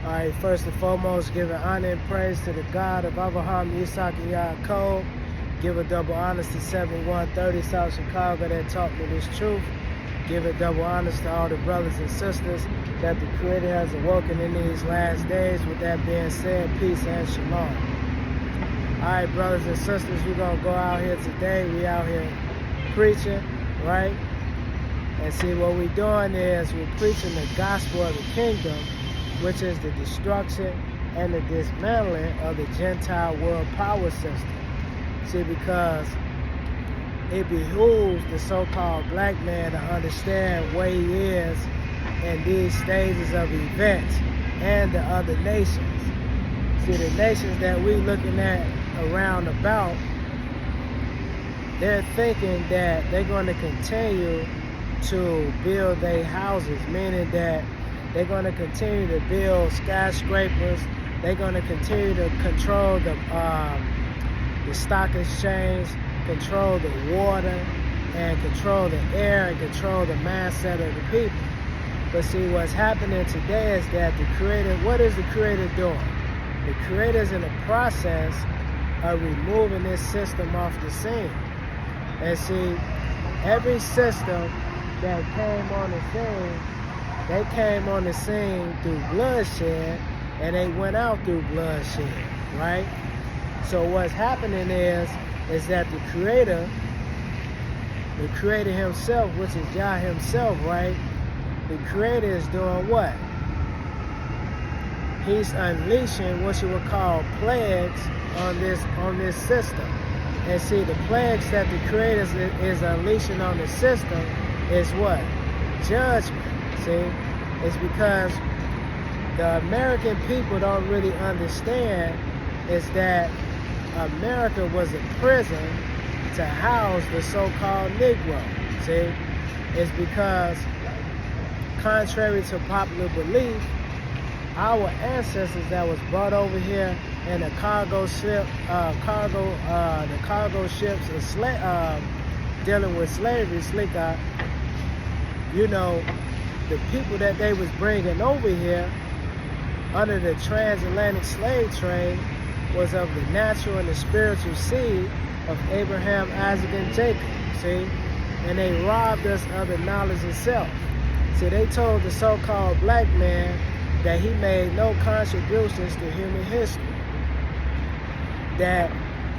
All right, first and foremost, giving honor and praise to the God of Yahowah, Yitzhak and Yaakov. Giving double honors to 7130 South Chicago that taught me this truth. Giving double honors to all the brothers and sisters that the Creator has awoken in these last days. With that being said, peace and shalom. All right, brothers and sisters, we're going to go out here today. We out here preaching, right? And see, what we're doing is we're preaching the gospel of the kingdom, which is the destruction and the dismantling of the Gentile world power system. See, because it behooves the so-called black man to understand where he is in these stages of events and the other nations. See, the nations that we looking at around about, they're thinking that they're going to continue to build their houses, meaning that they're going to continue to build skyscrapers. They're going to continue to control the stock exchange, control the water, and control the air, and control the mindset of the people. But see, what's happening today is that the Creator, what is the Creator doing? The Creator is in the process of removing this system off the scene. And see, every system that came on the scene, they came on the scene through bloodshed, and they went out through bloodshed, right? So what's happening is that the Creator himself, which is Yah himself, right? The Creator is doing what? He's unleashing what you would call plagues on this system. And see, the plagues that the Creator is unleashing on the system is what? Judgment. See, it's because the American people don't really understand is that America was a prison to house the so-called Negro. See, it's because contrary to popular belief, our ancestors that was brought over here in the cargo ship, the cargo ships and dealing with slavery, you know, the people that they was bringing over here under the transatlantic slave trade was of the natural and the spiritual seed of Abraham, Isaac, and Jacob, see? And they robbed us of the knowledge itself. See, they told the so-called black man that he made no contributions to human history, that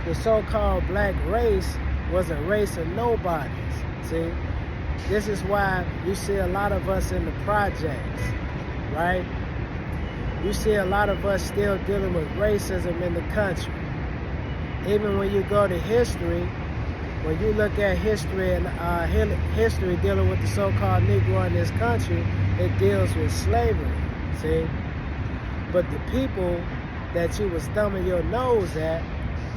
the so-called black race was a race of nobodies, see? This is why you see a lot of us in the projects, right? You see a lot of us still dealing with racism in the country. Even when you go to history, when you look at history and history dealing with the so-called Negro in this country, it deals with slavery, see? But the people that you was thumbing your nose at,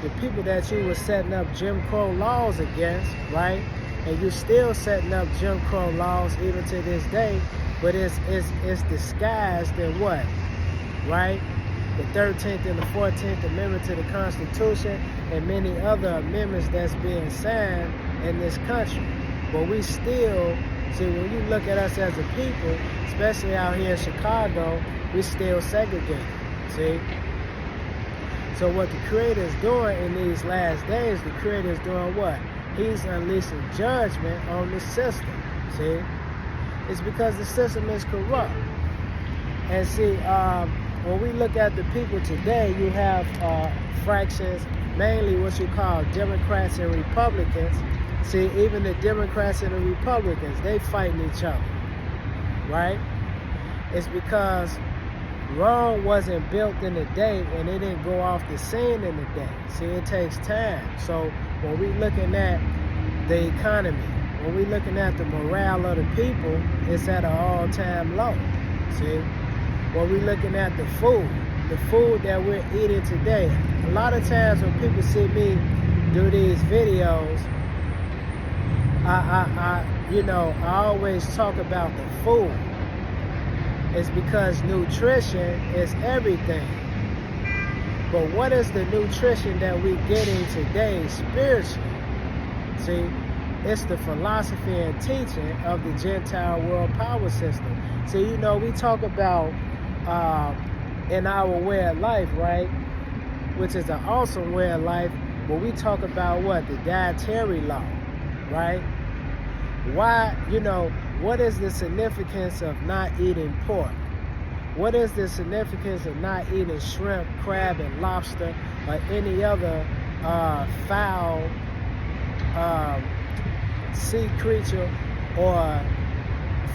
the people that you was setting up Jim Crow laws against, right? And you're still setting up Jim Crow laws even to this day, but it's disguised in what? Right? The 13th and the 14th Amendment to the Constitution and many other amendments that's being signed in this country. But we still, see, when you look at us as a people, especially out here in Chicago, we still segregated, see? So what the Creator is doing in these last days, the Creator is doing what? He's unleashing judgment on the system, see? It's because the system is corrupt. And see, when we look at the people today, you have fractions, mainly what you call Democrats and Republicans. See, even the Democrats and the Republicans, they fighting each other, right? It's because Rome wasn't built in a day and it didn't go off the scene in a day. See, it takes time. So when we looking at the economy, when we looking at the morale of the people, it's at an all-time low, see? When we looking at the food that we're eating today, a lot of times when people see me do these videos, I always talk about the food. It's because nutrition is everything. But what is the nutrition that we're getting today spiritually? See, it's the philosophy and teaching of the Gentile world power system. So, we talk about in our way of life, right? Which is an awesome way of life. But we talk about what? The dietary law, right? Why, what is the significance of not eating pork? What is the significance of not eating shrimp, crab, and lobster, or any other foul sea creature or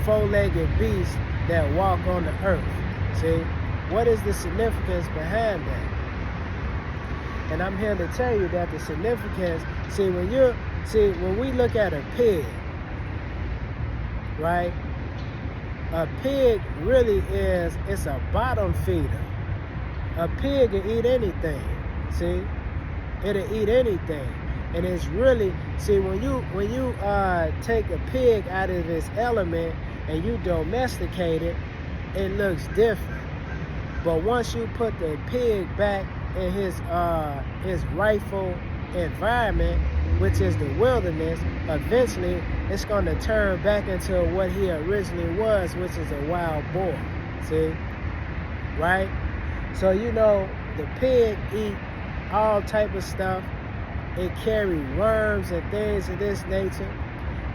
four-legged beast that walk on the earth? See, what is the significance behind that? And I'm here to tell you that the significance, when we look at a pig, right? A pig really it's a bottom feeder. A pig will eat anything, see? It'll eat anything. And it's really, when you take a pig out of its element and you domesticate it, it looks different. But once you put the pig back in his rightful environment, which is the wilderness, eventually it's going to turn back into what he originally was, which is a wild boar. See? Right? So the pig eat all type of stuff. It carry worms and things of this nature.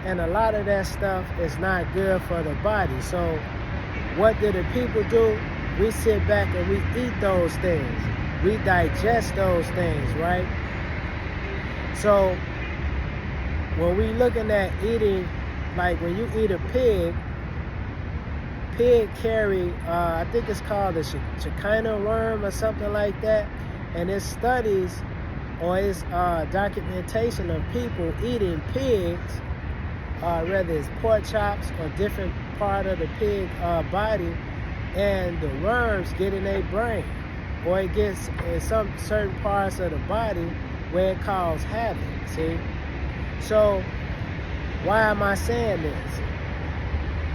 And a lot of that stuff is not good for the body. So what do the people do? We sit back and we eat those things. We digest those things, right? So when we looking at eating, like when you eat a pig carry, I think it's called a Shekinah worm or something like that. And it studies, or it's documentation of people eating pigs, whether it's pork chops or different part of the pig body, and the worms get in their brain, or it gets in some certain parts of the body where it causes havoc, see? So why am I saying this?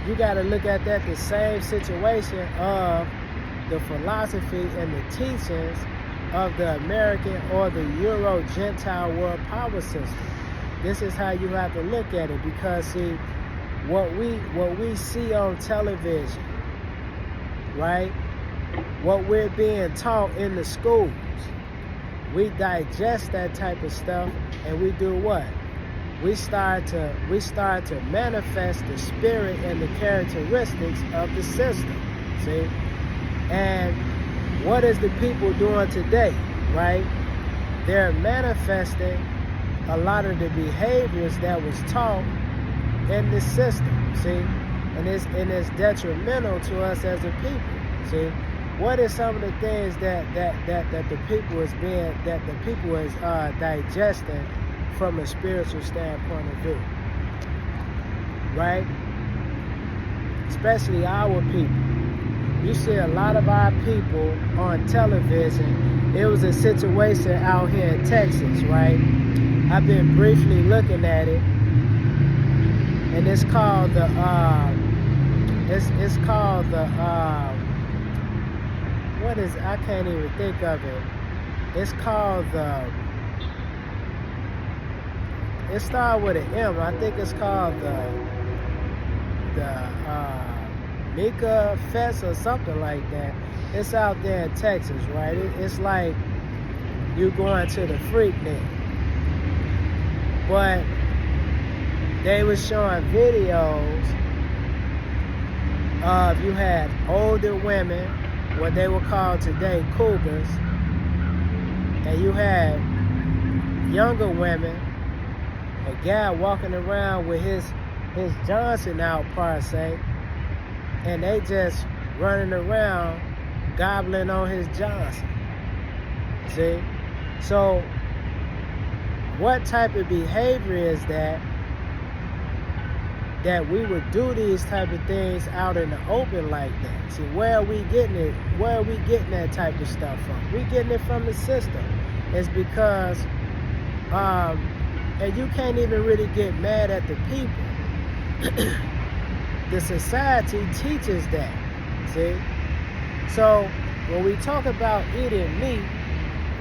You got to look at that the same situation of the philosophy and the teachings of the American or the Euro-Gentile world power system. This is how you have to look at it, because see, what we see on television, right? What we're being taught in the schools, we digest that type of stuff, and we do what? We start to manifest the spirit and the characteristics of the system. See? And what is the people doing today, right? They're manifesting a lot of the behaviors that was taught in the system, see? And it's detrimental to us as a people, see? What is some of the things that the people is digesting from a spiritual standpoint of view, right? Especially our people. You see a lot of our people on television. It was a situation out here in Texas, right? I've been briefly looking at it, and it's called the what is, I can't even think of it. It's called it started with an M. I think it's called the Mika Fest or something like that. It's out there in Texas, right? It's like you going to the Freaknik. But they were showing videos of, you had older women, what they would call today cougars, and you had younger women, a guy walking around with his Johnson out per se, and they just running around gobbling on his Johnson. See? So what type of behavior is that we would do these type of things out in the open like that? See, where are we getting it? Where are we getting that type of stuff from? We getting it from the system. It's because and you can't even really get mad at the people. The society teaches that, see? So when we talk about eating meat,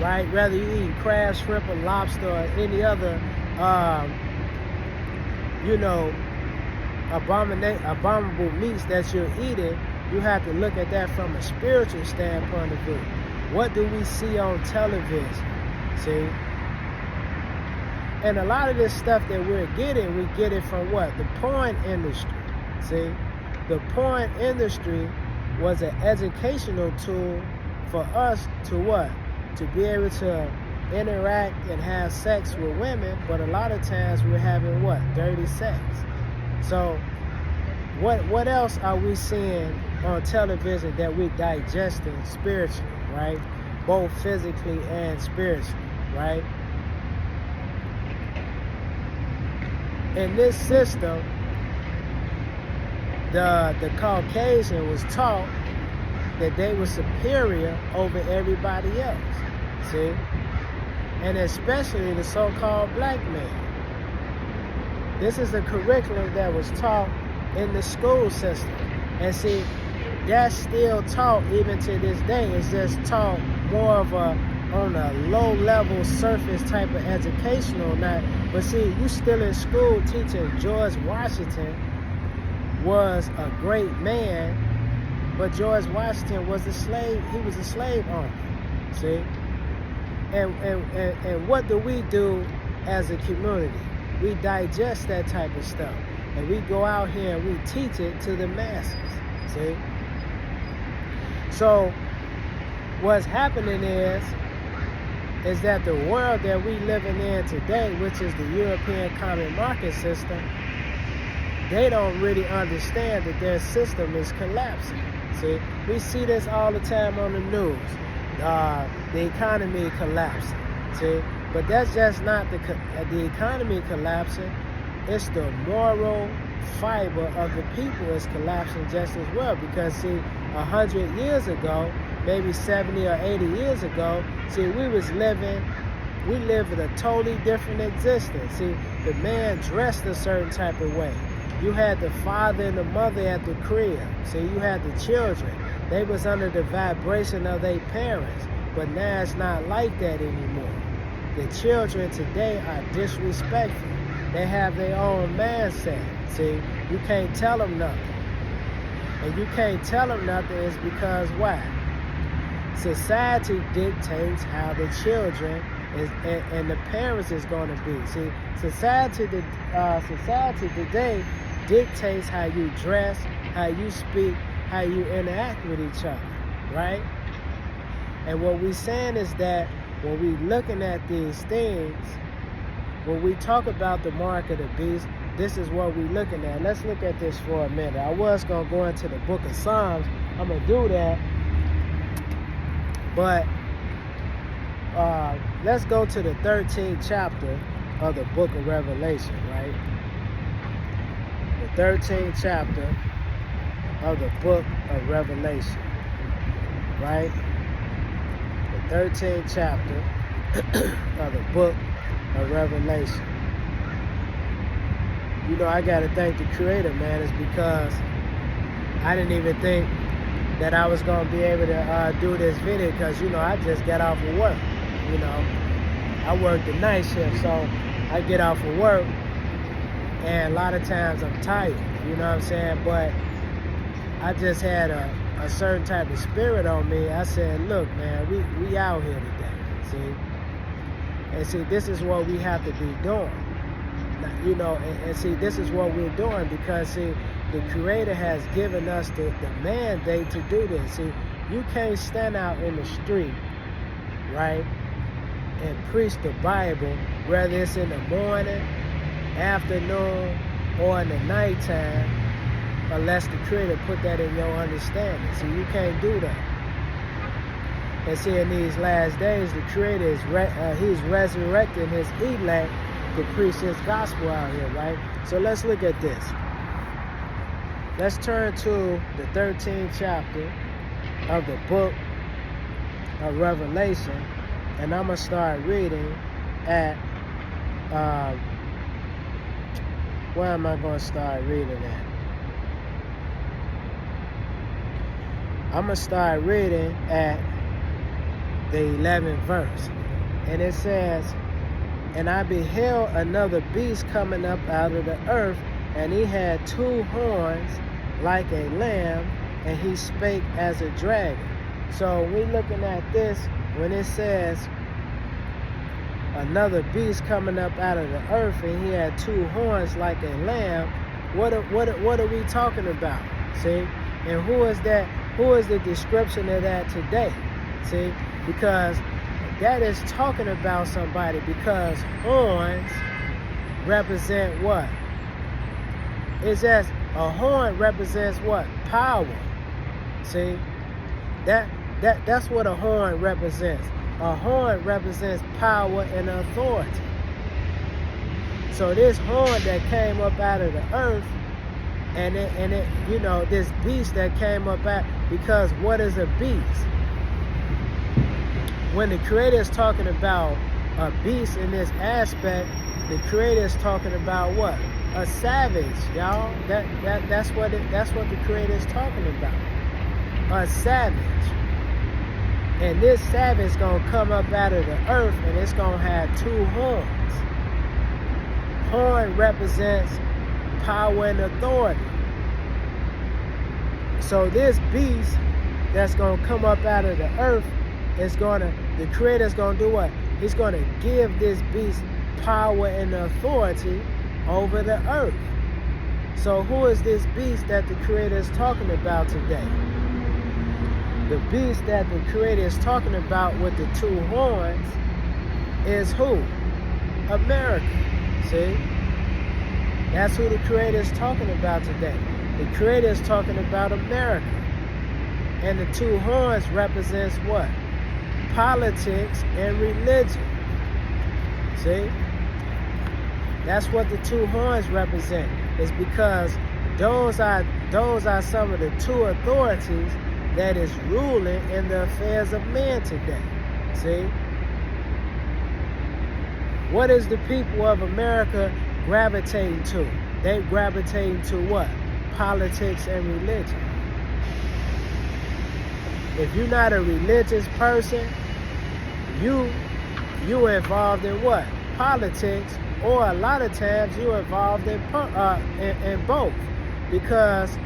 right, whether you eat crab, shrimp, or lobster, or any other, abominable meats that you're eating, you have to look at that from a spiritual standpoint of view. What do we see on television? See? And a lot of this stuff that we get it from what? The porn industry. See? The porn industry was an educational tool for us to what? To be able to interact and have sex with women, but a lot of times we're having what? Dirty sex. So what else are we seeing on television that we're digesting spiritually, right? Both physically and spiritually, right? In this system, the Caucasian was taught that they were superior over everybody else, see? And especially the so-called black man. This is a curriculum that was taught in the school system. And see, that's still taught even to this day. It's just taught more of on a low-level surface type of educational now. But see, you still in school teaching George Washington was a great man, but George Washington was a slave. He was a slave owner, see? And what do we do as a community? We digest that type of stuff. And we go out here and we teach it to the masses, see? So what's happening is that the world that we living in today, which is the European common market system, they don't really understand that their system is collapsing. See, we see this all the time on the news. The economy collapsing. See, but that's just not the economy collapsing. It's the moral fiber of the people is collapsing just as well. Because see, 100 years ago, maybe 70 or 80 years ago, see, we lived a totally different existence. See, the man dressed a certain type of way. You had the father and the mother at the crib. See, you had the children. They was under the vibration of their parents. But now it's not like that anymore. The children today are disrespectful. They have their own mindset. See, you can't tell them nothing. And you can't tell them nothing is because why? Society dictates how the children and the parents is going to be. See, society today dictates how you dress, how you speak, how you interact with each other, right? And what we're saying is that when we looking at these things, when we talk about the mark of the beast, this is what we're looking at. Let's look at this for a minute. I was going to go into the book of Psalms. I'm going to do that. But let's go to the 13th chapter of the book of Revelation, right? The 13th chapter of the book of Revelation, right? The 13th chapter of the book of Revelation. You know, I got to thank the Creator, man. It's because I didn't even think that I was going to be able to do this video because, you know, I just got off of work, you know. I work the night shift, so I get off of work, and a lot of times I'm tired, you know what I'm saying? But I just had a certain type of spirit on me. I said, look, man, we out here today, see? And see, this is what we have to be doing. You know, and see, this is what we're doing because, see, the Creator has given us the mandate to do this. See, you can't stand out in the street, right, and preach the Bible, whether it's in the morning, afternoon, or in the nighttime, unless the Creator put that in your understanding. See, you can't do that. And see, in these last days, the Creator is He's resurrecting His elect to preach His gospel out here, right? So let's look at this. Let's turn to the 13th chapter of the book of Revelation, and I'm going to start reading at, where am I going to start reading at? I'm going to start reading at the 11th verse, and it says, and I beheld another beast coming up out of the earth, and he had two horns like a lamb, and he spake as a dragon. So we looking at this when it says another beast coming up out of the earth, and he had 2 horns like a lamb. What are we talking about? See, and who is that? Who is the description of that today? See, because that is talking about somebody, because horns represent what? It says a horn represents what? Power. See, that's what a horn represents. A horn represents power and authority. So this horn that came up out of the earth, and it you know, this beast that came up out, because what is a beast? When the Creator is talking about a beast in this aspect, the Creator is talking about what? A savage, y'all. That's what the Creator is talking about. A savage. And this savage is gonna come up out of the earth, and it's gonna have 2 horns. Horn represents power and authority. So this beast that's gonna come up out of the earth is the Creator's gonna do what? He's gonna give this beast power and authority over the earth. So who is this beast that the Creator is talking about today? The beast that the Creator is talking about with the 2 horns is who? America. See? That's who the Creator is talking about today. The Creator is talking about America. And the 2 horns represents what? Politics and religion. See? That's what the 2 horns represent. It's because those are some of the 2 authorities that is ruling in the affairs of men today. See? What is the people of America gravitating to? They gravitating to what? Politics and religion. If you're not a religious person, you involved in what? Politics, or a lot of times you involved in both, because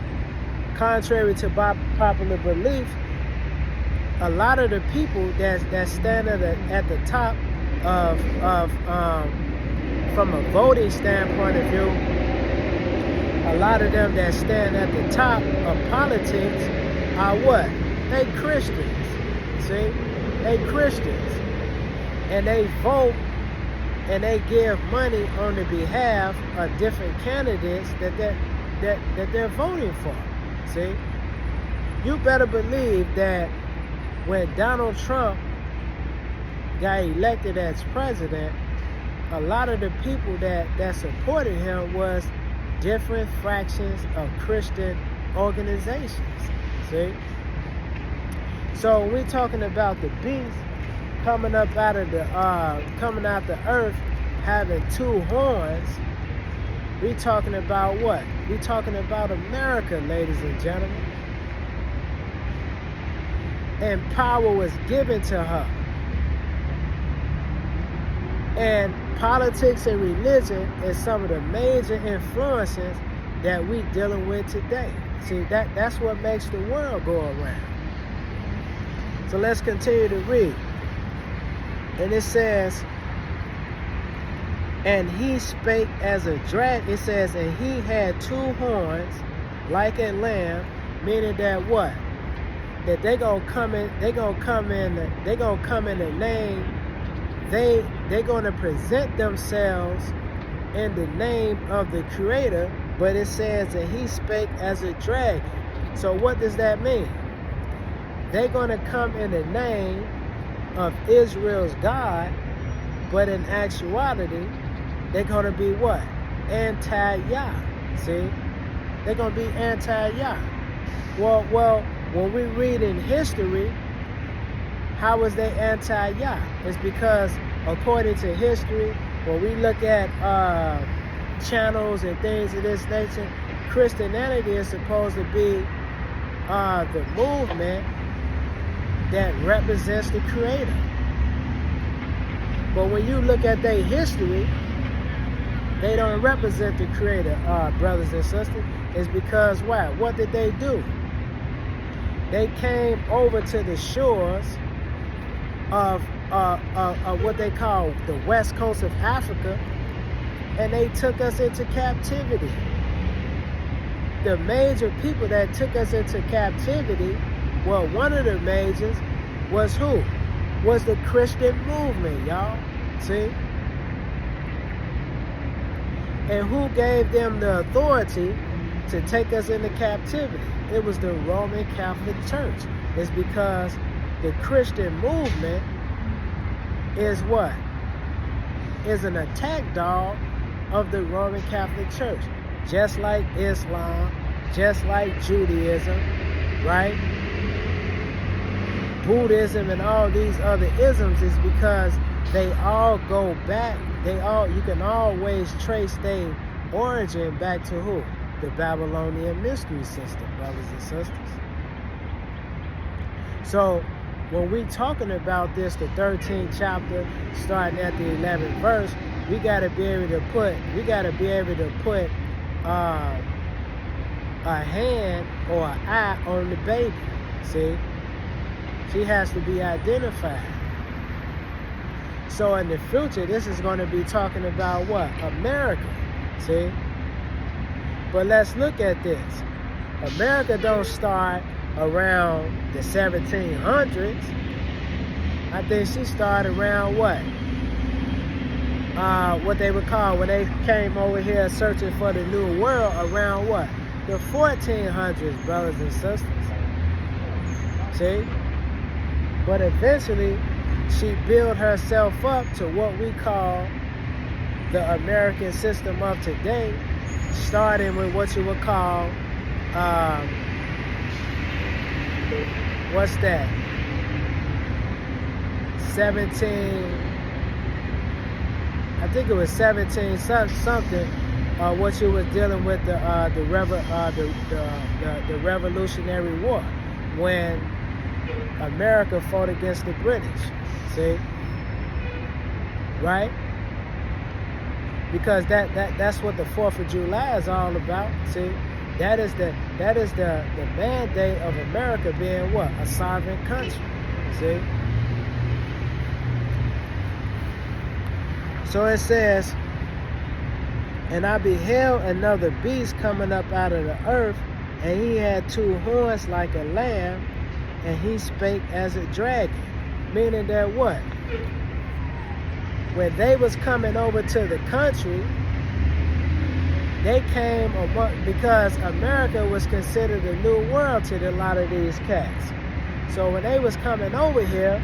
contrary to popular belief, a lot of the people that stand at the top of from a voting standpoint of view, a lot of them that stand at the top of politics are what? They Christians. See? They Christians. And they vote and they give money on the behalf of different candidates that they're voting for. See? You better believe that when Donald Trump got elected as president, a lot of the people that supported him was different fractions of Christian organizations. See? So we're talking about the beast coming up out of the earth, having 2 horns. We talking about what? We talking about America, ladies and gentlemen. And power was given to her. And politics and religion is some of the major influences that we dealing with today. See, that's what makes the world go around. So let's continue to read. And it says, and he spake as a dragon. It says, and he had 2 horns like a lamb, meaning that what? That they're gonna come in the name. They're gonna present themselves in the name of the Creator, but it says that he spake as a dragon. So what does that mean? They're gonna come in the name of Israel's God, but in actuality, they're gonna be what? Anti-Yah. See? They're gonna be anti-Yah. Well, when we read in history, how is they anti-Yah? It's because according to history, when we look at channels and things of this nature, Christianity is supposed to be the movement that represents the Creator. But when you look at their history, they don't represent the Creator, brothers and sisters. It's because why? What did they do? They came over to the shores of what they call the west coast of Africa, and they took us into captivity. The major people that took us into captivity, well, one of the majors was who? Was the Christian movement, y'all. See? And who gave them the authority to take us into captivity? It was the Roman Catholic Church. It's because the Christian movement is what? Is an attack dog of the Roman Catholic Church. Just like Islam, just like Judaism, right? Buddhism and all these other isms is because they all go back. You can always trace their origin back to who? The Babylonian mystery system, brothers and sisters. So when we talking about this, the 13th chapter, starting at the 11th verse, we gotta be able to put a hand or an eye on the baby. See? She has to be identified. So in the future, this is going to be talking about what? America. See? But let's look at this. America don't start around the 1700s. I think she started around what? What they would call, when they came over here searching for the new world, around what? The 1400s, brothers and sisters. See? But eventually, she built herself up to what we call the American system of today, starting with what you would call, what's that? I think it was 17 something. What you was dealing with the Revolutionary War, when America fought against the British. See, right? Because that's what the 4th of July is all about. See, that is the mandate of America being what? A sovereign country. See. So it says, and I beheld another beast coming up out of the earth, and he had 2 horns like a lamb, and he spake as a dragon. Meaning that what? When they was coming over to the country, they came because America was considered a new world to a lot of these cats. So when they was coming over here,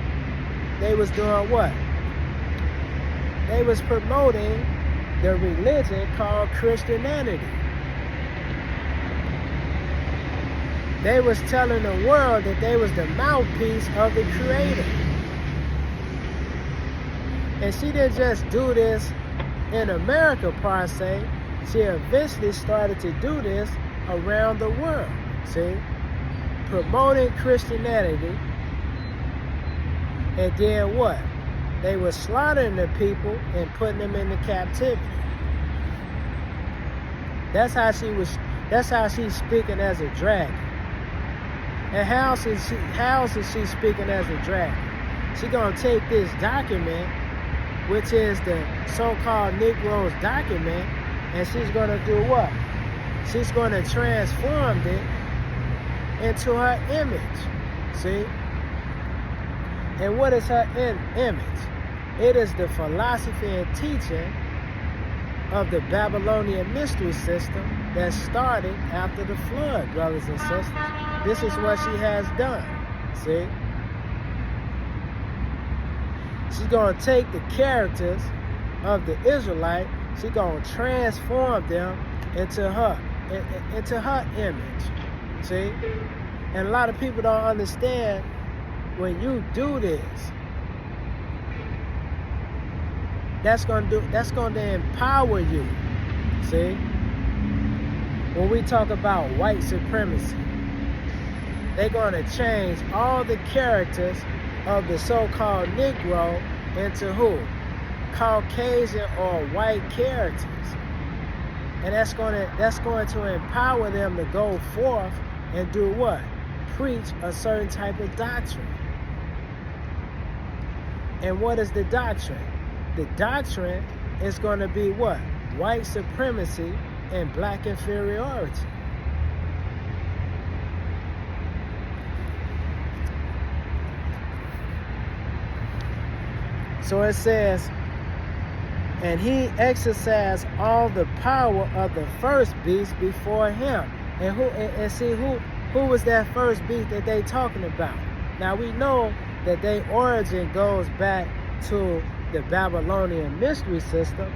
they was doing what? They was promoting the religion called Christianity. They was telling the world that they was the mouthpiece of the Creator. And she didn't just do this in America per se. She eventually started to do this around the world. See? Promoting Christianity. And then what? They were slaughtering the people and putting them into captivity. That's how she's speaking as a dragon. And how is she speaking as a dragon? She gonna take this document, which is the so-called Negro's document, and she's gonna do what? She's gonna transform it into her image. See? And what is her image? It is the philosophy and teaching of the Babylonian mystery system that started after the flood, brothers and sisters. This is what she has done. See? She's going to take the characters of the Israelite, she's going to transform them into her image. See? And a lot of people don't understand, when you do this, that's going to empower you. See? When we talk about white supremacy, they're going to change all the characters of the so-called Negro into who? Caucasian or white characters. And that's going to empower them to go forth and do what? preach a certain type of doctrine. And what is the doctrine? The doctrine is going to be what? White supremacy and black inferiority. So it says, and he exercised all the power of the first beast before him. And who was that first beast that they talking about? Now we know that their origin goes back to the Babylonian mystery system.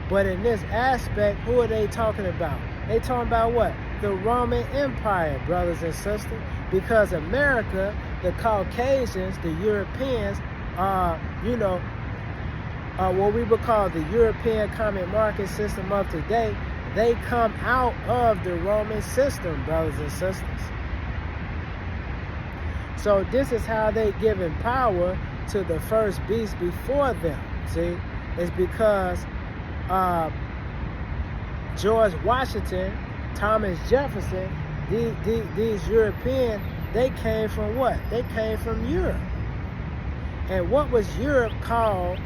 But in this aspect, who are they talking about? They talking about what? The Roman Empire, brothers and sisters. Because America, the Caucasians, the Europeans, what we would call the European common market system of today, they come out of the Roman system, brothers and sisters. So this is how they giving power to the first beast before them. See, it's because George Washington, Thomas Jefferson, these Europeans, they came from what? They came from Europe. And what was Europe called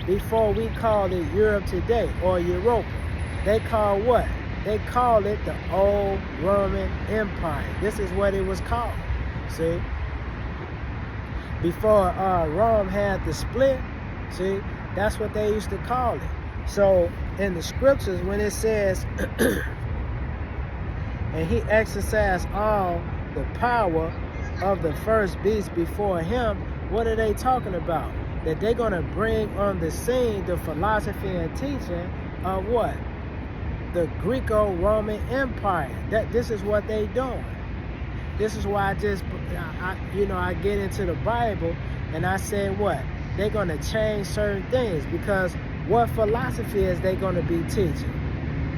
before we called it Europe today, or Europa? They called what? They called it the Old Roman Empire. This is what it was called. See? Before Rome had the split, see, that's what they used to call it. So in the scriptures, when it says, and he exercised all the power of the first beast before him, what are they talking about? That they're going to bring on the scene the philosophy and teaching of what? The Greco-Roman Empire. This is what they doing. This is why I get into the Bible and I say what? They're going to change certain things, because what philosophy is they going to be teaching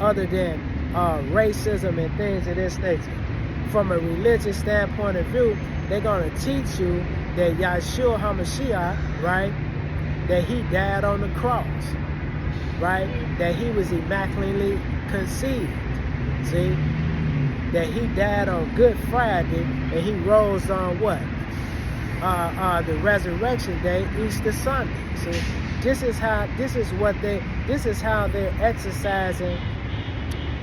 other than racism and things of this nature? From a religious standpoint of view, they're going to teach you that Yahshua HaMashiach, right, that he died on the cross, right, that he was immaculately conceived, see, that he died on Good Friday and he rose on what? The resurrection day, Easter Sunday. See, this is how they're exercising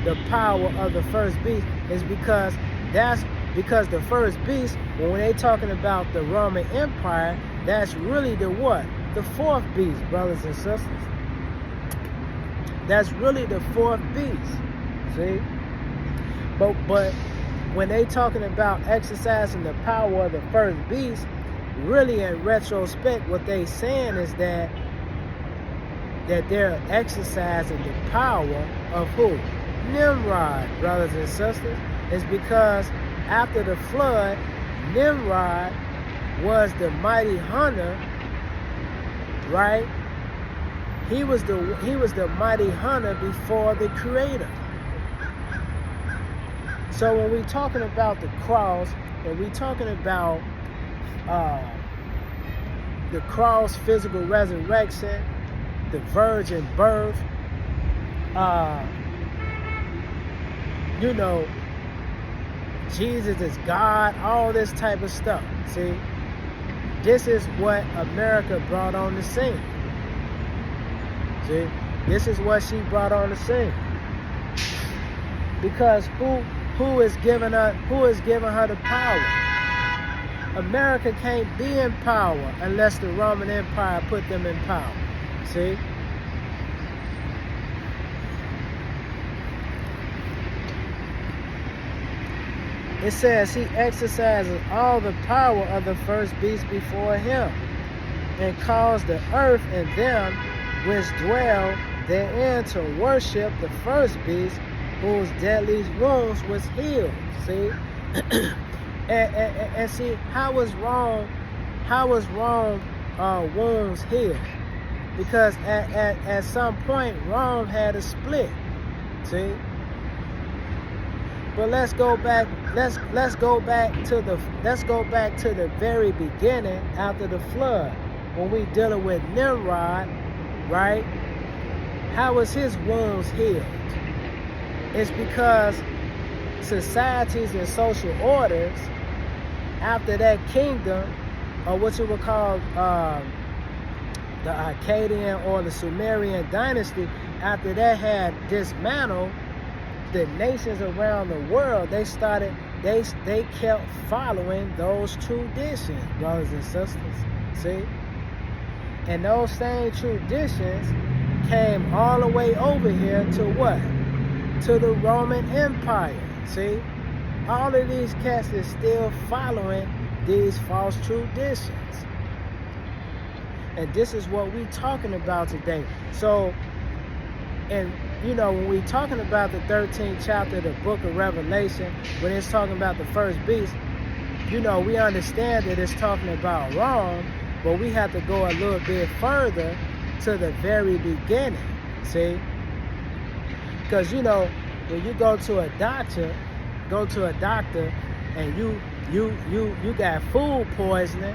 the power of the first beast, is because the first beast, when they talking about the Roman Empire, that's really the what? The fourth beast, brothers and sisters. That's really the fourth beast. See? But when they talking about exercising the power of the first beast, really in retrospect, what they saying is that they're exercising the power of who? Nimrod, brothers and sisters. It's because after the flood, Nimrod was the mighty hunter, right? He was the mighty hunter before the Creator. So when we're talking about the cross, and we're talking about the cross, physical resurrection, the virgin birth, Jesus is God, all this type of stuff. See, this is what America brought on the scene. See, this is what she brought on the scene. Because who is giving her the power? America can't be in power unless the Roman Empire put them in power. See? It says he exercises all the power of the first beast before him, and caused the earth and them which dwell therein to worship the first beast, whose deadly wounds was healed. See? and see, how was Rome wounds healed? Because at some point Rome had a split. See? But let's go back to the very beginning after the flood, when we dealing with Nimrod, right? How was his wounds healed? It's because societies and social orders after that kingdom, or what you would call the Akkadian or the Sumerian dynasty, after that had dismantled, the nations around the world, they kept following those traditions, brothers and sisters. See? And those same traditions came all the way over here to what? To the Roman Empire. See? All of these cats is still following these false traditions. And this is what we're talking about today. So, and when we're talking about the 13th chapter of the book of Revelation, when it's talking about the first beast, we understand that it's talking about Rome, but we have to go a little bit further to the very beginning, see? Because, when you go to a doctor and you got food poisoning,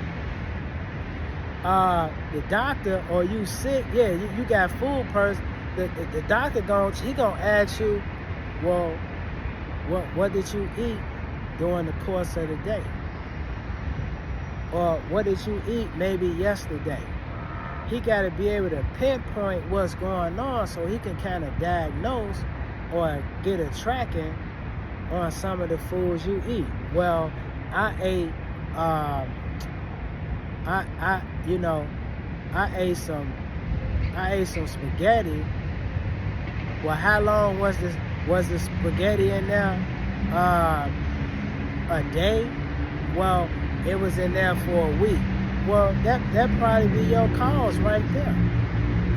the doctor, or you sick, you got food poisoning, the doctor he gonna ask you, well, what did you eat during the course of the day? Or what did you eat maybe yesterday? He got to be able to pinpoint what's going on so he can kind of diagnose or get a tracking on some of the foods you eat. Well, I ate some spaghetti. Well, how long was the spaghetti in there? A day? Well, it was in there for a week. Well, that probably be your cause right there.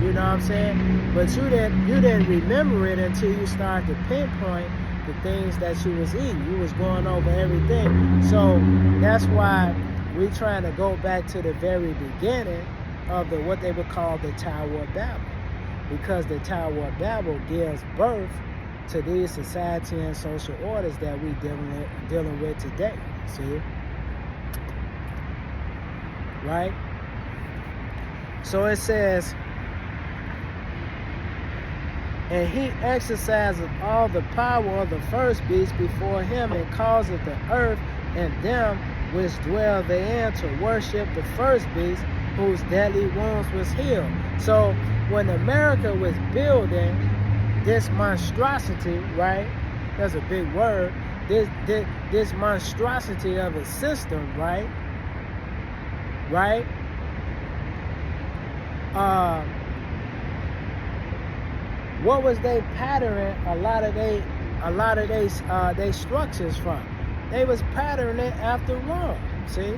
You know what I'm saying? But you didn't remember it until you started to pinpoint the things that you was eating. You was going over everything. So that's why we're trying to go back to the very beginning of what they would call the Tower of Babel. Because the Tower of Babel gives birth to these society and social orders that we dealing with today. See? Right? So it says, and he exercises all the power of the first beast before him, and causeth the earth and them which dwell therein to worship the first beast, whose deadly wounds was healed. So when America was building this monstrosity, right? That's a big word. This monstrosity of a system, right? Right? What was they patterning a lot of they structures from? They was patterning it after Rome. See,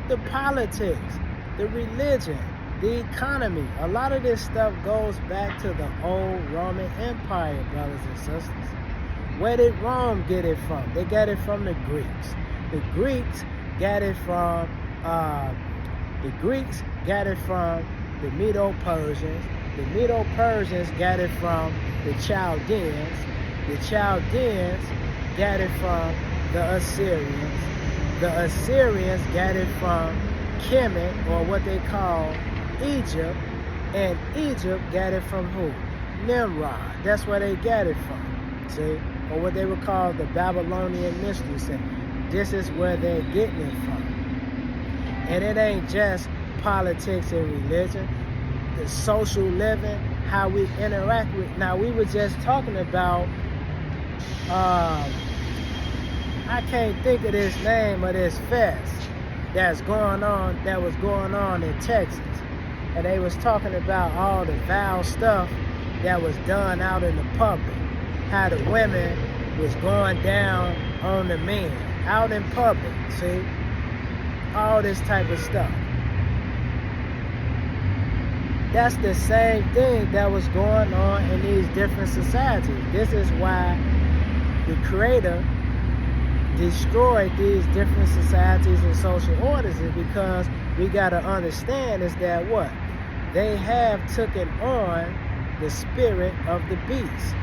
the politics, the religion, the economy. A lot of this stuff goes back to the old Roman Empire, brothers and sisters. Where did Rome get it from? They got it from the Greeks. The Greeks got it from the Medo-Persians. The Medo-Persians got it from the Chaldeans. The Chaldeans got it from the Assyrians. The Assyrians got it from Kemet, or what they call Egypt. And Egypt got it from who? Nimrod. That's where they got it from. See? Or what they would call the Babylonian Mystery Center. This is where they're getting it from. And it ain't just politics and religion. The social living, how we interact with. Now, we were just talking about, I can't think of this name of this fest that was going on in Texas. And they was talking about all the foul stuff that was done out in the public. How the women was going down on the men out in public, see? All this type of stuff. That's the same thing that was going on in these different societies. This is why the Creator destroyed these different societies and social orders, is because we got to understand is that what? They have taken on the spirit of the beast.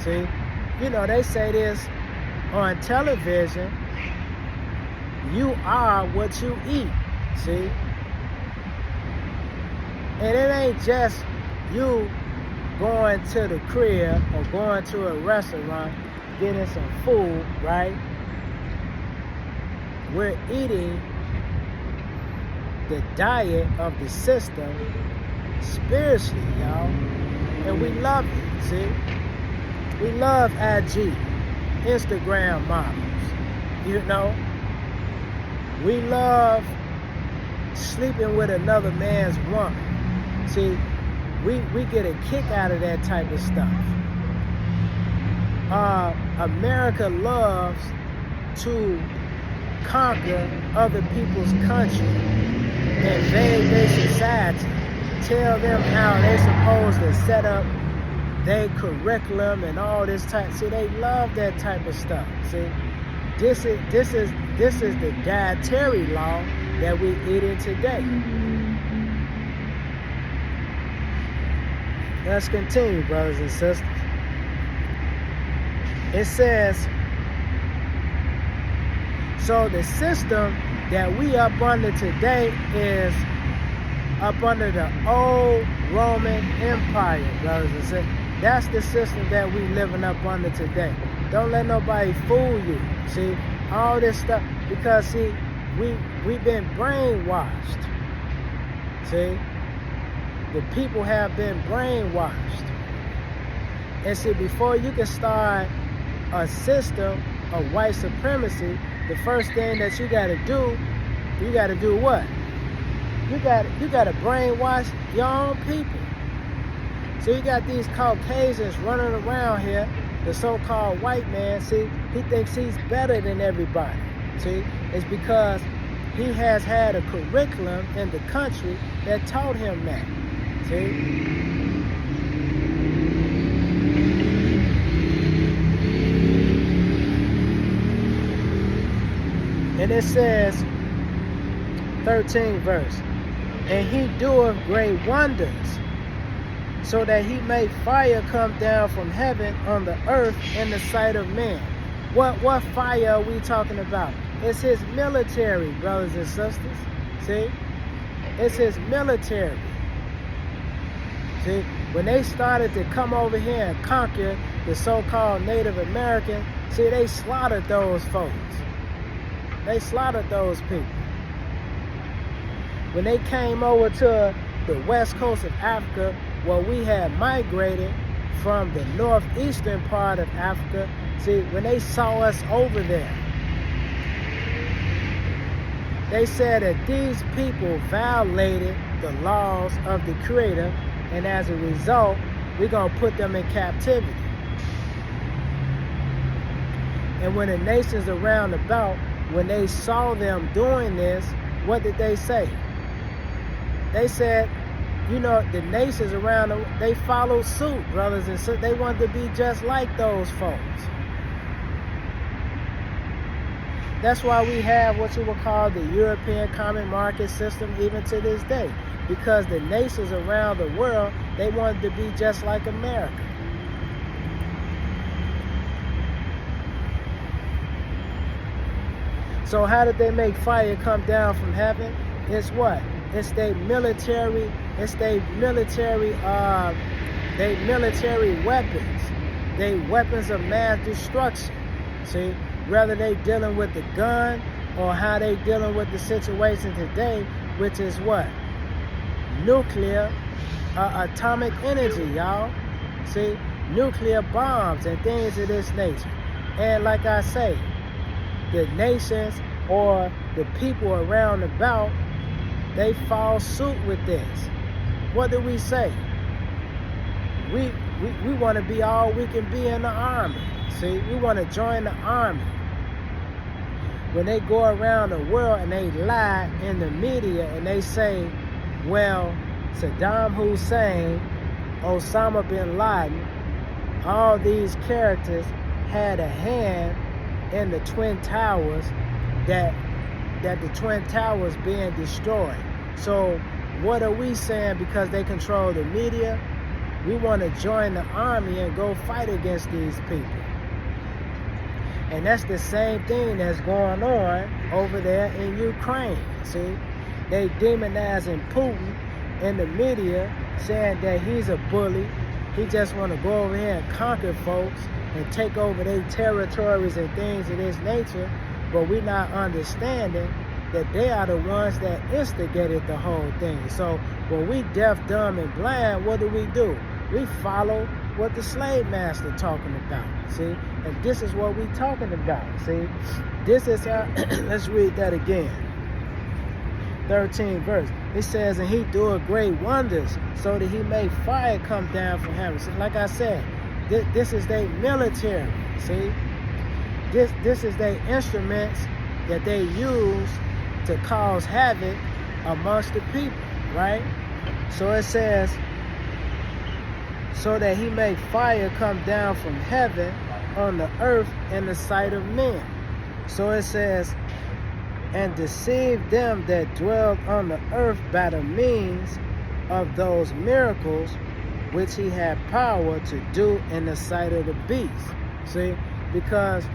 See? You know, they say this on television, you are what you eat. See? And it ain't just you going to the crib or going to a restaurant, getting some food, right? we're eating the diet of the system spiritually, y'all. And we love it, see? We love IG, Instagram models, you know? We love sleeping with another man's woman. See, we get a kick out of that type of stuff. America loves to conquer other people's country, invade their society, tell them how they're supposed to set up their curriculum and all this type. See, they love that type of stuff. See, this is the dietary law that we eat in today. Let's continue, brothers and sisters. It says, so the system that we up under today is up under the old Roman Empire, brothers and sisters. That's the system that we living up under today. Don't let nobody fool you. See, all this stuff, because see, we've been brainwashed. See, the people have been brainwashed. And see, before you can start a system of white supremacy, the first thing that you got to do what? You got to brainwash your own people. So you got these Caucasians running around here, the so-called white man. See, he thinks he's better than everybody. See, it's because he has had a curriculum in the country that taught him that. See? And it says, 13th verse, and he doeth great wonders, so that he make fire come down from heaven on the earth in the sight of men. What fire are we talking about? It's his military, brothers and sisters. See? It's his military. See? When they started to come over here and conquer the so-called Native Americans, see, they slaughtered those folks. They slaughtered those people. When they came over to the west coast of Africa, where we had migrated from the northeastern part of Africa, see, when they saw us over there, they said that these people violated the laws of the Creator, and as a result, we're going to put them in captivity. And when the nations around about, when they saw them doing this, what did they say? They said, you know, the nations around them, they followed suit, brothers and sisters. They wanted to be just like those folks. That's why we have what you would call the European Common Market System even to this day. Because the nations around the world, they wanted to be just like America. So how did they make fire come down from heaven? It's what? It's their military, military weapons. They weapons of mass destruction. See, whether they dealing with the gun or how they dealing with the situation today, which is what? Nuclear, atomic energy, y'all. See, nuclear bombs and things of this nature. And like I say, the nations or the people around about, they follow suit with this. What do we say? We want to be all we can be in the army. See, we want to join the army. When they go around the world and they lie in the media and they say, well, Saddam Hussein, Osama bin Laden, all these characters had a hand in the Twin Towers, that the Twin Towers being destroyed. So what are we saying? Because they control the media, we want to join the army and go fight against these people. And that's the same thing that's going on over there in Ukraine. See, they demonizing Putin in the media, saying that he's a bully. He just want to go over here and conquer folks and take over their territories and things of this nature. but we're not understanding that they are the ones that instigated the whole thing. So when we deaf, dumb, and blind, what do? We follow what the slave master talking about, see? And this is what we talking about, see? This is how, let's read that again. 13th verse. It says, and he doeth great wonders, so that he made fire come down from heaven. See, like I said, this is their military, see? This is their instruments that they use to cause havoc amongst the people, right? So it says, so that he made fire come down from heaven on the earth in the sight of men. So it says, and deceived them that dwelled on the earth by the means of those miracles which he had power to do in the sight of the beast. See, because,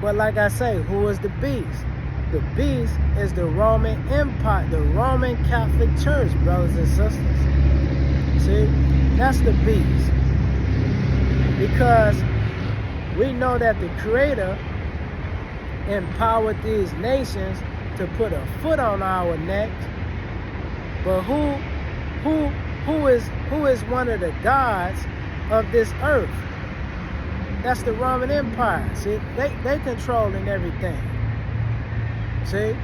but like I say, who is the beast? The beast is the Roman Empire, the Roman Catholic Church, brothers and sisters. See, that's the beast. Because we know that the Creator empowered these nations to put a foot on our neck. But who is one of the gods of this earth? That's the Roman Empire. See, they controlling everything. See?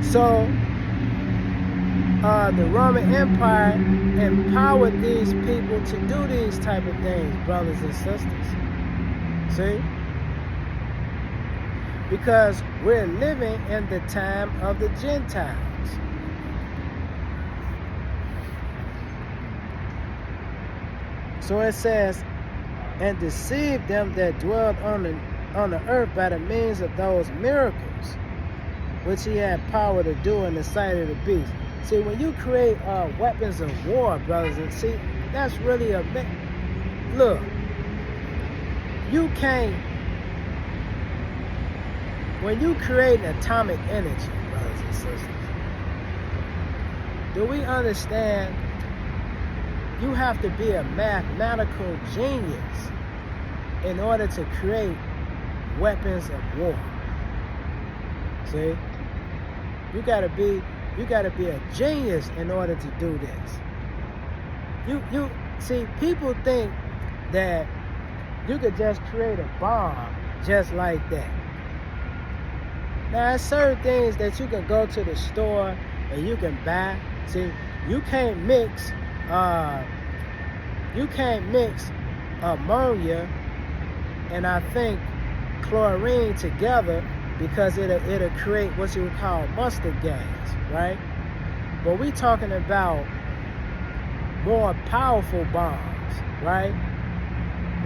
So the Roman Empire empowered these people to do these type of things, brothers and sisters. See? Because we're living in the time of the Gentiles. So it says, and deceived them that dwelled on the earth by the means of those miracles which he had power to do in the sight of the beast. See, when you create weapons of war, brothers, and see, that's really a big, look, you can't, when you create atomic energy, brothers and sisters, do we understand you have to be a mathematical genius in order to create weapons of war? See? You gotta be a genius in order to do this. You see, people think that you could just create a bomb just like that. Now, there's certain things that you can go to the store and you can buy. See, you can't mix ammonia and I think chlorine together, because it'll create what you would call mustard gas, right? But we talking about more powerful bombs, right?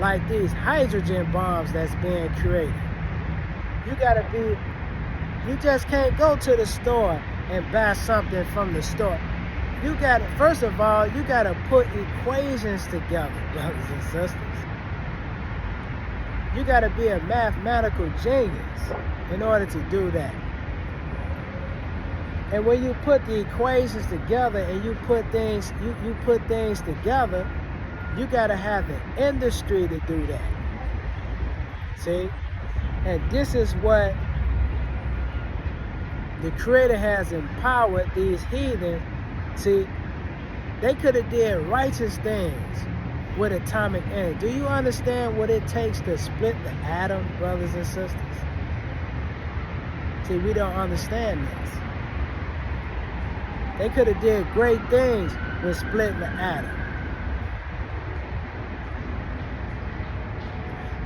Like these hydrogen bombs that's being created. You just can't go to the store and buy something from the store. First of all, you gotta put equations together, brothers and sisters. You gotta be a mathematical genius in order to do that. And when you put the equations together and you put things together, you gotta have an industry to do that. See? And this is what the Creator has empowered these heathens. See, they could have did righteous things with atomic energy. Do you understand what it takes to split the atom, brothers and sisters? See, we don't understand this. They could have did great things with splitting the atom.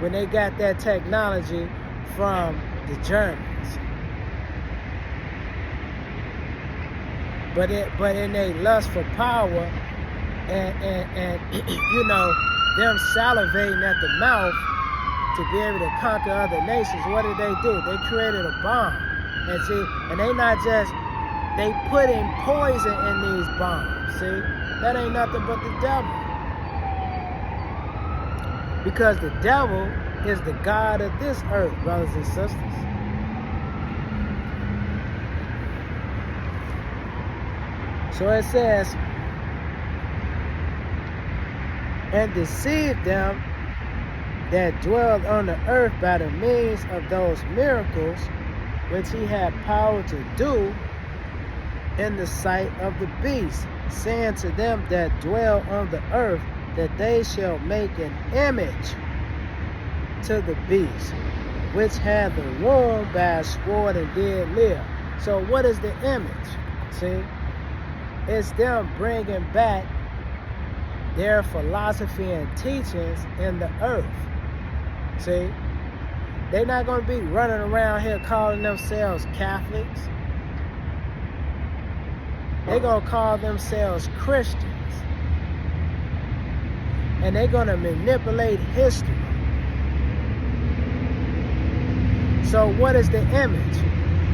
When they got that technology from the Germans. But in their lust for power and you know, them salivating at the mouth to be able to conquer other nations, what did they do? They created a bomb. And see, and they put in poison in these bombs. See, that ain't nothing but the devil. Because the devil is the god of this earth, brothers and sisters. So it says, and deceived them that dwelled on the earth by the means of those miracles which he had power to do in the sight of the beast, saying to them that dwell on the earth that they shall make an image to the beast, which had the wound by a sword and did live. So what is the image? See, it's them bringing back their philosophy and teachings in the earth. See, they're not going to be running around here calling themselves Catholics. They're going to call themselves Christians. And they're going to manipulate history. So what is the image?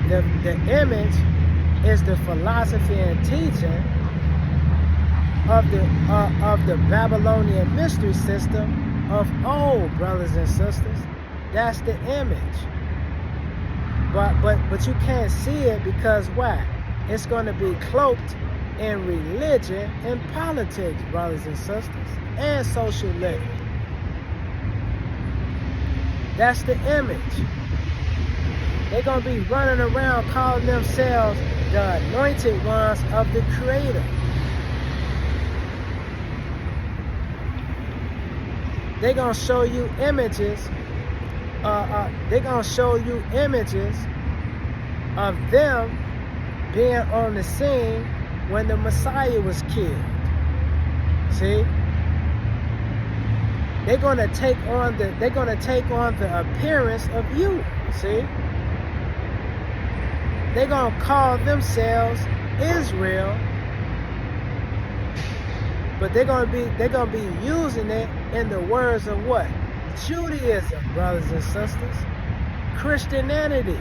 The image is the philosophy and teaching of the Babylonian mystery system of old, brothers and sisters. That's the image. But you can't see it because why? It's going to be cloaked in religion and politics, brothers and sisters, and social living. That's the image. They're going to be running around calling themselves the anointed ones of the Creator. They're going to show you images. They're going to show you images of them being on the scene when the Messiah was killed. See? They're going to take on the appearance of you. See? They're going to call themselves Israel, but they're going to be using it in the words of what? Judaism, brothers and sisters, Christianity,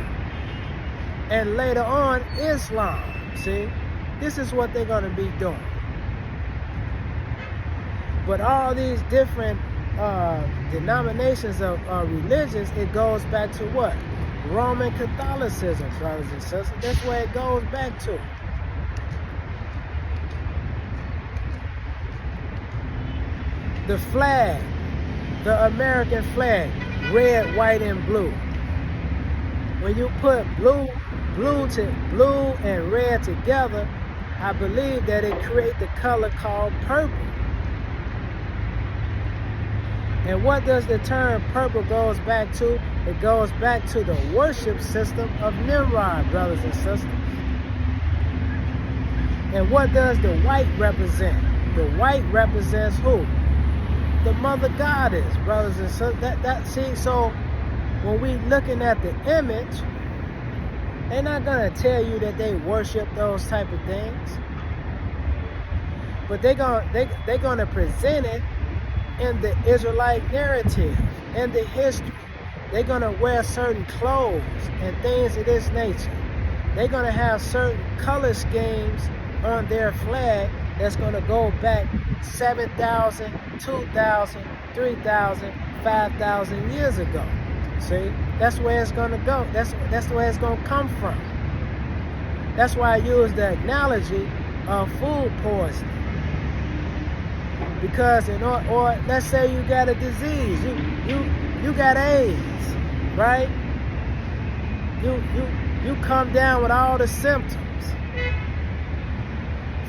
and later on Islam. See, this is what they're going to be doing. But all these different denominations of religions, it goes back to what? Roman Catholicism, brothers and sisters. That's where it goes back to. The flag, the American flag, red, white, and blue. When you put blue and red together, I believe that it creates the color called purple. And what does the term purple goes back to? It goes back to the worship system of Nimrod, brothers and sisters. And what does the white represent? The white represents who? The mother goddess, brothers and sisters. See, so when we looking at the image, they're not gonna tell you that they worship those type of things, but they're gonna present it in the Israelite narrative, in the history. They're gonna wear certain clothes and things of this nature. They're gonna have certain color schemes on their flag that's gonna go back 7,000, 2,000, 3,000, 5,000 years ago. See, that's where it's gonna go. That's where it's gonna come from. That's why I use the analogy of food poisoning. Because or let's say you got a disease, you got AIDS, right? You come down with all the symptoms.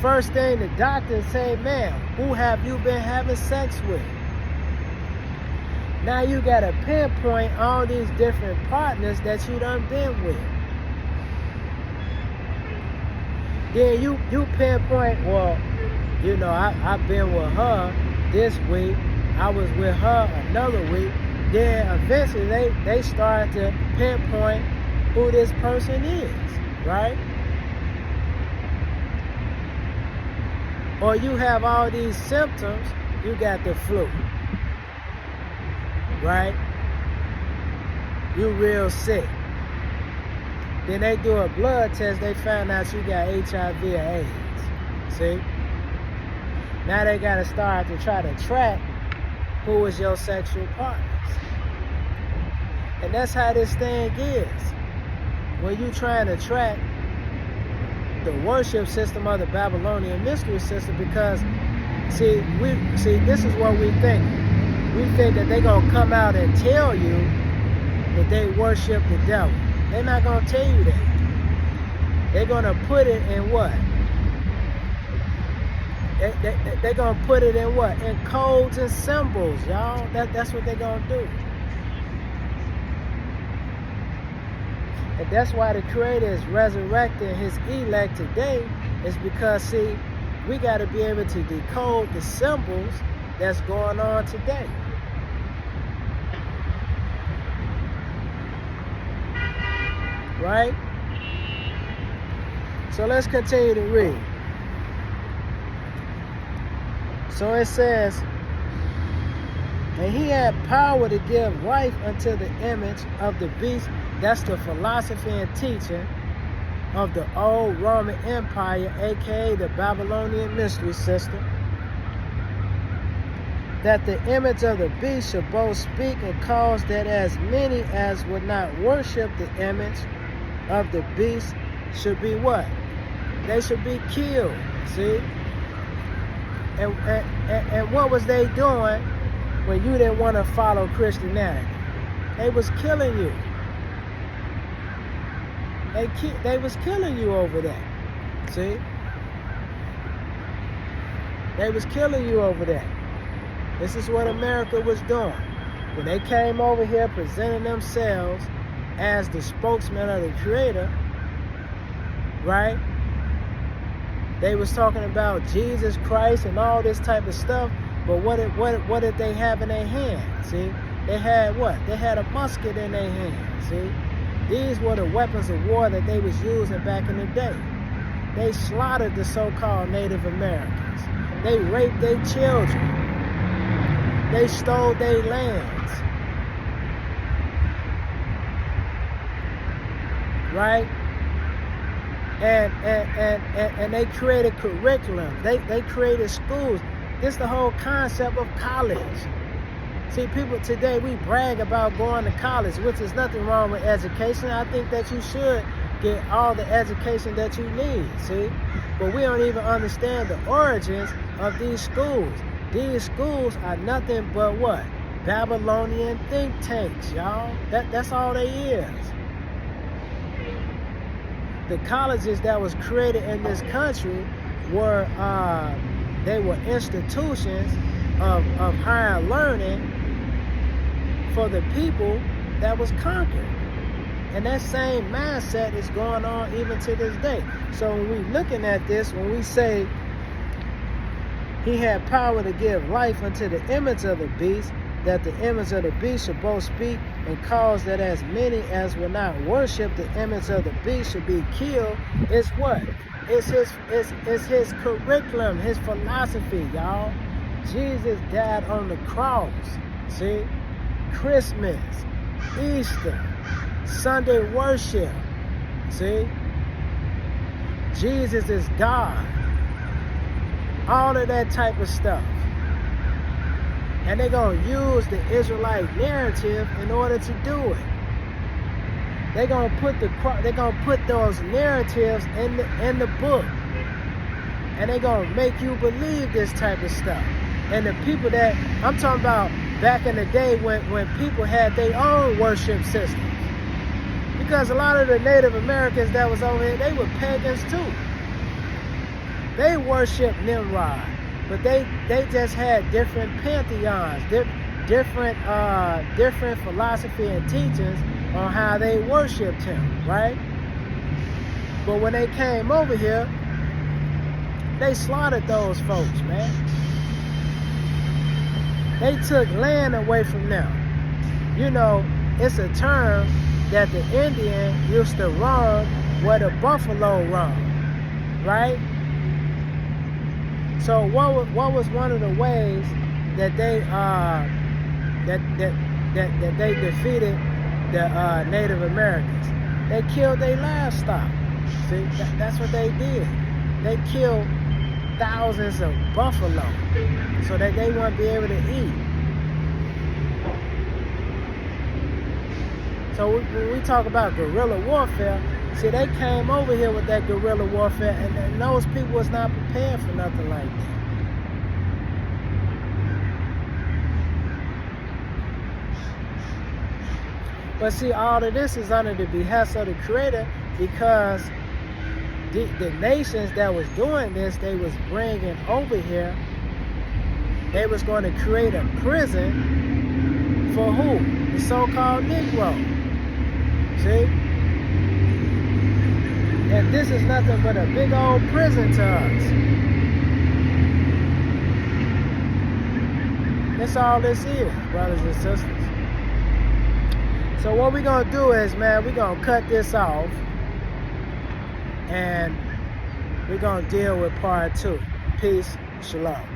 First thing the doctor say, man, who have you been having sex with? Now you gotta pinpoint all these different partners that you done been with. Then you pinpoint, well, you know, I've been with her this week, I was with her another week. Then eventually they start to pinpoint who this person is, right? Or you have all these symptoms, you got the flu, right? You real sick. Then they do a blood test, they found out you got HIV or AIDS, see? Now they gotta start to try to track who is your sexual partners. And that's how this thing is. When you trying to track the worship system of the Babylonian mystery system, because see, this is what we think. we think that they're going to come out and tell you that they worship the devil. They're not going to tell you that. They're going to put it in what? They're going to put it in what? In codes and symbols, y'all. That's what they're going to do. And that's why the Creator is resurrecting his elect today, is because, see, we got to be able to decode the symbols that's going on today. Right? So let's continue to read. So it says, and he had power to give life unto the image of the beast. That's the philosophy and teaching of the old Roman Empire, aka the Babylonian mystery system. That the image of the beast should both speak and cause that as many as would not worship the image of the beast should be what? They should be killed. See? And what was they doing when you didn't want to follow Christianity? They was killing you. They was killing you over that. See? They was killing you over that. This is what America was doing. When they came over here presenting themselves as the spokesman of the Creator, right? They was talking about Jesus Christ and all this type of stuff, but what did they have in their hand? See? They had what? They had a musket in their hand, see? These were the weapons of war that they was using back in the day. They slaughtered the so-called Native Americans. They raped their children. They stole their lands. Right? And they created curriculum. They created schools. This is the whole concept of college. See, people today, we brag about going to college, which is nothing wrong with education. I think that you should get all the education that you need, see? But we don't even understand the origins of these schools. These schools are nothing but what? Babylonian think tanks, y'all. That's all they is. The colleges that was created in this country were, they were institutions of higher learning for the people that was conquered. And that same mindset is going on even to this day. So when we looking at this, when we say he had power to give life unto the image of the beast, that the image of the beast should both speak and cause that as many as will not worship the image of the beast should be killed, is what? It's his curriculum, his philosophy, y'all. Jesus died on the cross, see? Christmas, Easter, Sunday worship, see? Jesus is God. All of that type of stuff. And they're going to use the Israelite narrative in order to do it. They're going to put those narratives in the book. And they're going to make you believe this type of stuff. And the people that, I'm talking about back in the day when people had their own worship systems. Because a lot of the Native Americans that was over here, they were pagans too. They worshiped Nimrod. But they just had different pantheons, different philosophy and teachings on how they worshipped him, right? But when they came over here, they slaughtered those folks, man. They took land away from them. You know, it's a term that the Indian used to roam where the buffalo roam, right? So what was one of the ways that they that they defeated the Native Americans? They killed their livestock. See, that's what they did. They killed thousands of buffalo so that they wouldn't be able to eat. So when we talk about guerrilla warfare, see, they came over here with that guerrilla warfare, and those people was not prepared for nothing like that. But see, all of this is under the behest of the Creator, because the nations that was doing this, they was bringing over here, they was going to create a prison for who? The so-called Negro. See? And this is nothing but a big old prison to us. That's all this is, brothers and sisters. So what we're going to do is, man, we're going to cut this off. And we're going to deal with part 2. Peace. Shalom.